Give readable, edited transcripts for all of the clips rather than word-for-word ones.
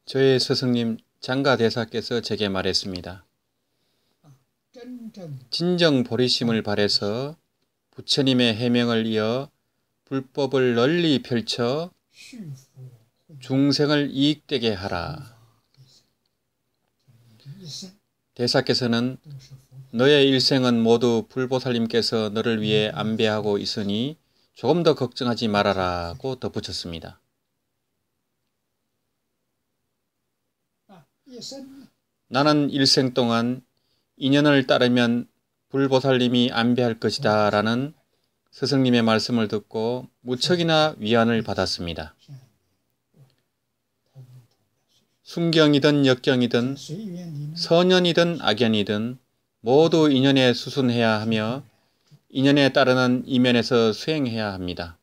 저의 스승님 장가대사께서 제게 말했습니다. 진정 보리심을 발해서 부처님의 해명을 이어 불법을 널리 펼쳐 중생을 이익되게 하라. 대사께서는 너의 일생은 모두 불보살님께서 너를 위해 안배하고 있으니 조금 더 걱정하지 말아라고 덧붙였습니다. 나는 일생 동안 인연을 따르면 불보살님이 안배할 것이다 라는 스승님의 말씀을 듣고 무척이나 위안을 받았습니다. 순경이든 역경이든 선연이든 악연이든 모두 인연에 수순해야 하며 인연에 따르는 이면에서 수행해야 합니다.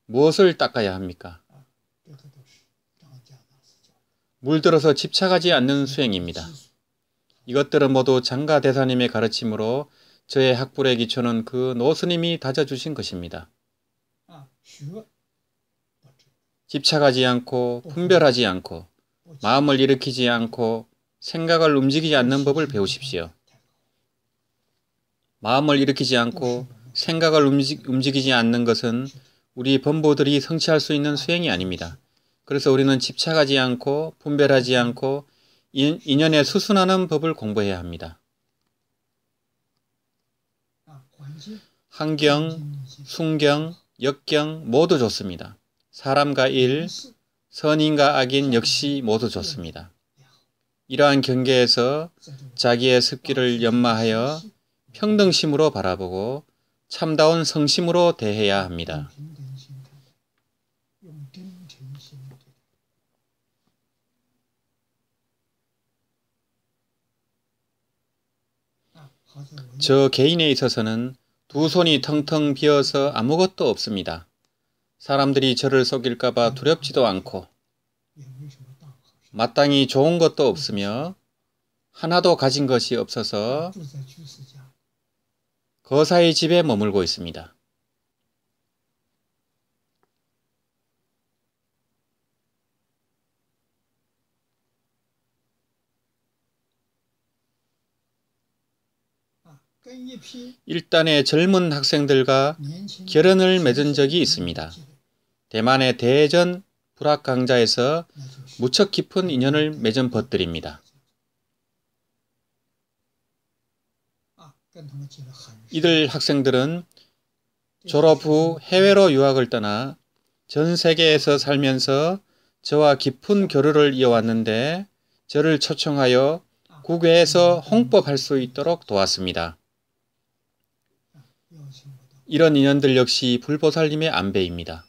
무엇을 닦아야 합니까? 물들어서 집착하지 않는 수행입니다. 이것들은 모두 장가대사님의 가르침으로 저의 학불의 기초는 그 노스님이 다져주신 것입니다. 집착하지 않고 분별하지 않고 마음을 일으키지 않고 생각을 움직이지 않는 법을 배우십시오. 마음을 일으키지 않고 생각을 움직이지 않는 것은 우리 범보들이 성취할 수 있는 수행이 아닙니다. 그래서 우리는 집착하지 않고 분별하지 않고 인연에 수순하는 법을 공부해야 합니다. 환경, 순경, 역경 모두 좋습니다. 사람과 일, 선인과 악인 역시 모두 좋습니다. 이러한 경계에서 자기의 습기를 연마하여 평등심으로 바라보고 참다운 성심으로 대해야 합니다. 저 개인에 있어서는 두 손이 텅텅 비어서 아무것도 없습니다. 사람들이 저를 속일까봐 두렵지도 않고 마땅히 좋은 것도 없으며 하나도 가진 것이 없어서 거사의 집에 머물고 있습니다. 일단의 젊은 학생들과 결연을 맺은 적이 있습니다. 대만의 대전 불학강자에서 무척 깊은 인연을 맺은 벗들입니다. 이들 학생들은 졸업 후 해외로 유학을 떠나 전 세계에서 살면서 저와 깊은 교류를 이어왔는데 저를 초청하여 국외에서 홍법할 수 있도록 도왔습니다. 이런 인연들 역시 불보살님의 안배입니다.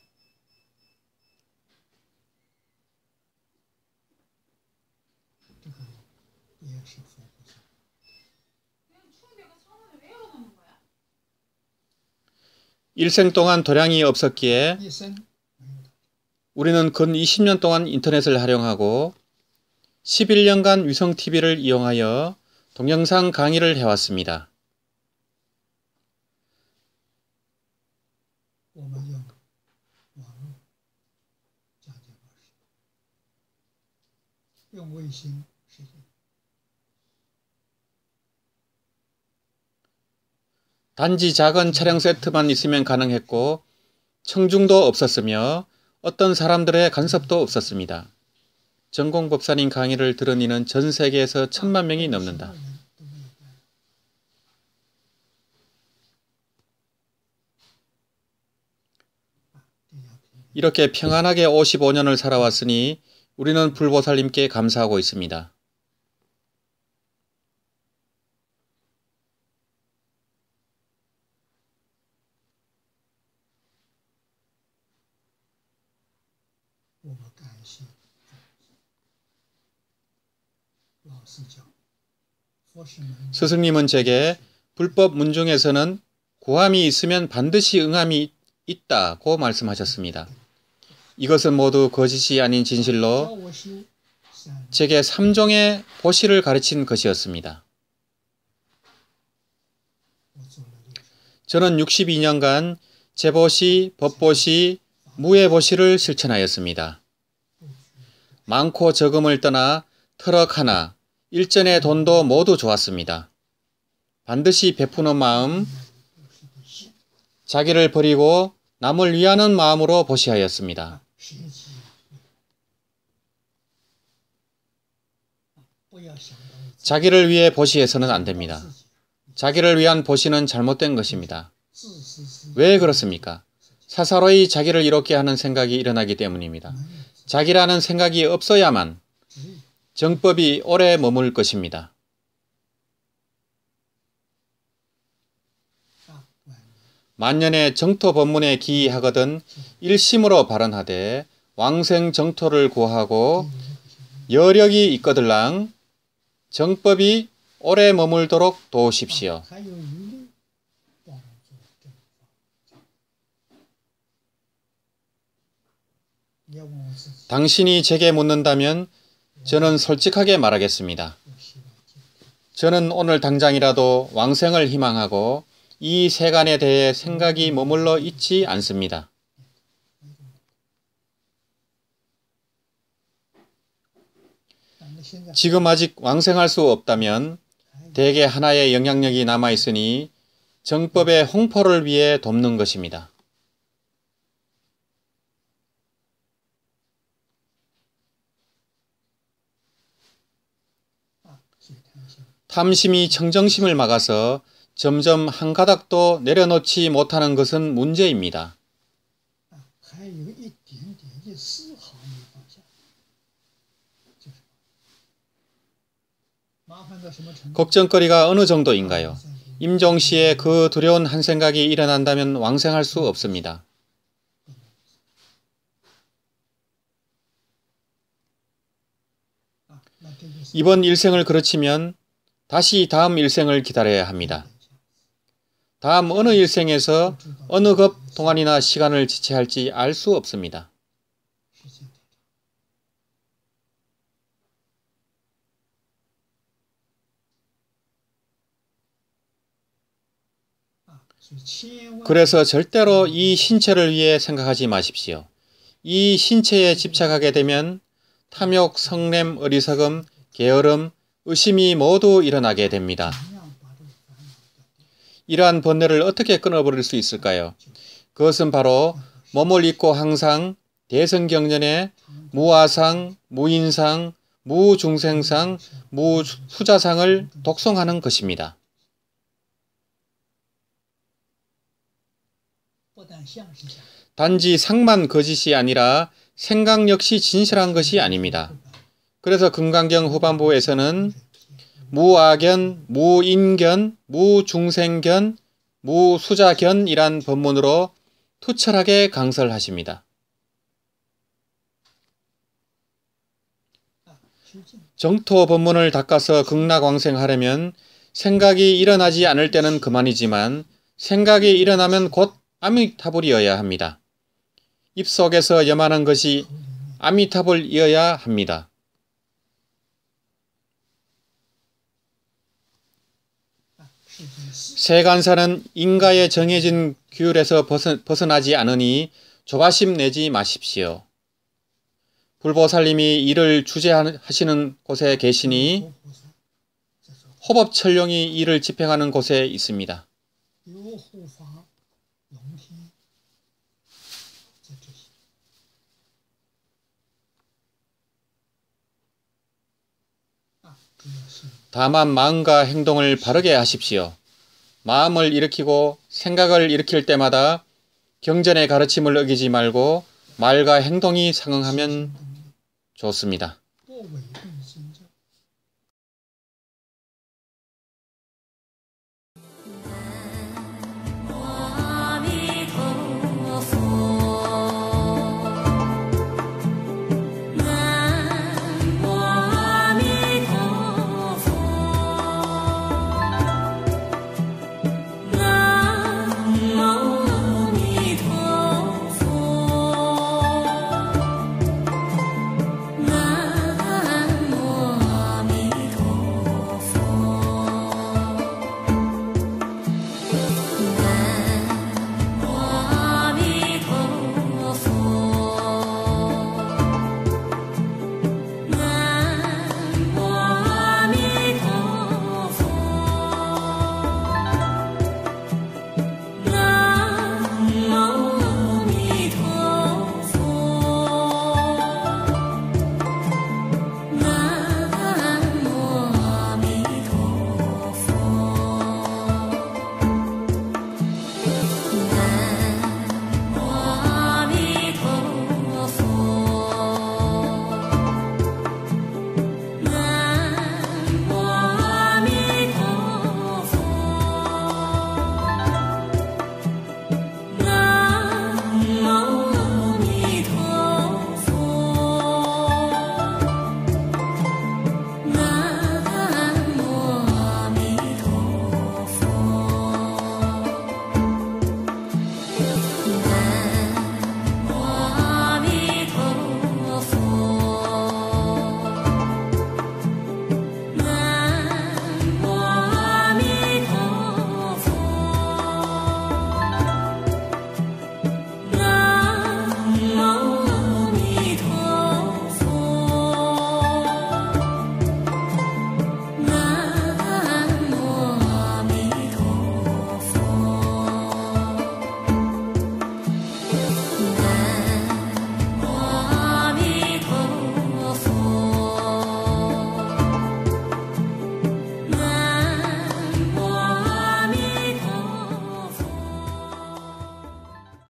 일생 동안 도량이 없었기에 우리는 근 20년 동안 인터넷을 활용하고 11년간 위성TV를 이용하여 동영상 강의를 해왔습니다. 단지 작은 촬영 세트만 있으면 가능했고 청중도 없었으며 어떤 사람들의 간섭도 없었습니다. 전공법사님 강의를 들은 이는 전 세계에서 1000만 명이 넘는다. 이렇게 평안하게 55년을 살아왔으니 우리는 불보살님께 감사하고 있습니다. 스승님은 제게 불법 문중에서는 구함이 있으면 반드시 응함이 있다고 말씀하셨습니다. 이것은 모두 거짓이 아닌 진실로 제게 3종의 보시를 가르친 것이었습니다. 저는 62년간 제보시, 법보시, 무예보시를 실천하였습니다. 많고 적음을 떠나 트럭 하나, 일전의 돈도 모두 좋았습니다. 반드시 베푸는 마음, 자기를 버리고 남을 위하는 마음으로 보시하였습니다. 자기를 위해 보시해서는 안 됩니다. 자기를 위한 보시는 잘못된 것입니다. 왜 그렇습니까? 사사로이 자기를 이롭게 하는 생각이 일어나기 때문입니다. 자기라는 생각이 없어야만 정법이 오래 머물 것입니다. 만년에 정토 법문에 기이하거든 일심으로 발언하되 왕생 정토를 구하고 여력이 있거들랑 정법이 오래 머물도록 도우십시오. 당신이 제게 묻는다면 저는 솔직하게 말하겠습니다. 저는 오늘 당장이라도 왕생을 희망하고 이 세간에 대해 생각이 머물러 있지 않습니다. 지금 아직 왕생할 수 없다면 대개 하나의 영향력이 남아있으니 정법의 홍포를 위해 돕는 것입니다. 탐심이 청정심을 막아서 점점 한 가닥도 내려놓지 못하는 것은 문제입니다. 걱정거리가 어느 정도인가요? 임종시에 그 두려운 한 생각이 일어난다면 왕생할 수 없습니다. 이번 일생을 그르치면 다시 다음 일생을 기다려야 합니다. 다음 어느 일생에서 어느 급 동안이나 시간을 지체할지 알 수 없습니다. 그래서 절대로 이 신체를 위해 생각하지 마십시오. 이 신체에 집착하게 되면 탐욕, 성냄, 어리석음, 게으름, 의심이 모두 일어나게 됩니다. 이러한 번뇌를 어떻게 끊어버릴 수 있을까요? 그것은 바로 몸을 잊고 항상 대성경전에 무아상, 무인상, 무중생상, 무수자상을 독송하는 것입니다. 단지 상만 거짓이 아니라 생각 역시 진실한 것이 아닙니다. 그래서 금강경 후반부에서는 무아견, 무인견, 무중생견, 무수자견이란 법문으로 투철하게 강설하십니다. 정토 법문을 닦아서 극락왕생하려면 생각이 일어나지 않을 때는 그만이지만 생각이 일어나면 곧 아미타불이어야 합니다. 입속에서 염하는 것이 아미타불이어야 합니다. 세간사는 인가에 정해진 규율에서 벗어나지 않으니 조바심 내지 마십시오. 불보살님이 이를 주재하시는 곳에 계시니 호법철룡이 이를 집행하는 곳에 있습니다. 다만 마음과 행동을 바르게 하십시오. 마음을 일으키고 생각을 일으킬 때마다 경전의 가르침을 어기지 말고 말과 행동이 상응하면 좋습니다.